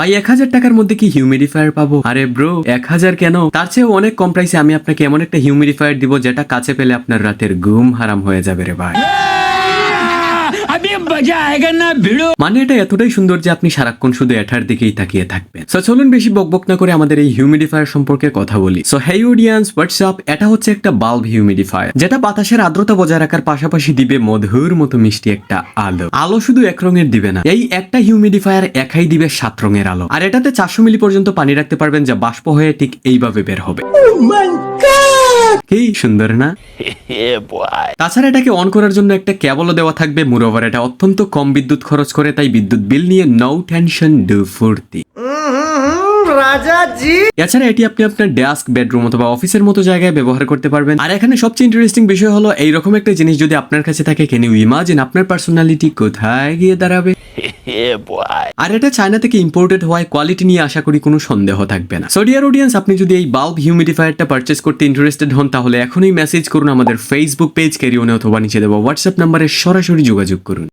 ভাই 1000 টাকার মধ্যে কি হিউমিডিফায়ার পাবো? আরে ব্রো 1000 কেন, তার চেয়ে অনেক কম প্রাইসে আমি আপনাকে এমন একটা হিউমিডিফায়ার দিব যেটা কাছে পেলে আপনার রাতের ঘুম হারাম হয়ে যাবে রে ভাই। মানে এটা এতটাই সুন্দর যে আপনি সারাক্ষণ শুধু এটার দিকেই তাকিয়ে থাকবেন। সো চলুন বেশি বকবক না করে আমাদের এই হিউমিডিফায়ার সম্পর্কে কথা বলি। সো হেই অডিয়েন্স, হোয়াটসঅ্যাপ, এটা হচ্ছে একটা বাল্ব হিউমিডিফায়ার যেটা বাতাসের আর্দ্রতা বজায় রাখার পাশাপাশি দিবে মধুর মতো মিষ্টি একটা আলো। আলো শুধু এক রঙের দিবে না, এই একটা হিউমিডিফায়ার একাই দিবে 7 রঙের আলো। আর এটাতে 400 মিলি পর্যন্ত পানি রাখতে পারবেন যা বাষ্প হয়ে ঠিক এইভাবে বের হবে। কি সুন্দর না? তাছাড়া এটাকে অন করার জন্য একটা কেবলও দেওয়া থাকবে। মোরওভার এটা অত্যন্ত কম বিদ্যুৎ খরচ করে, তাই বিদ্যুৎ বিল নিয়ে নো টেনশন, ডু ফুর্তি। এছাড়া এটি আপনি আপনার ডেস্ক, বেডরুম অথবা অফিসের মতো জায়গায় ব্যবহার করতে পারবেন। আর এখানে সবচেয়ে ইন্টারেস্টিং বিষয় হলো এইরকম একটা জিনিস যদি আপনার কাছে থাকে, ক্যান ইউ ইমাজিন আপনার পার্সোনালিটি কোথায় গিয়ে দাঁড়াবে? আর এটা চায়না থেকে ইম্পোর্টেড হওয়ায় কোয়ালিটি নিয়ে আশা করি কোনো সন্দেহ থাকবে না। সো ডিয়ার অডিয়েন্স, আপনি যদি এই বাল্ব হিউমিডিফায়ারটা পারচেজ করতে ইন্টারেস্টেড হন তাহলে এখনই মেসেজ করুন আমাদের ফেসবুক পেজ ক্যারিওনে অথবা নিচে দেওয়া হোয়াটসঅ্যাপ নাম্বারে সরাসরি যোগাযোগ করুন।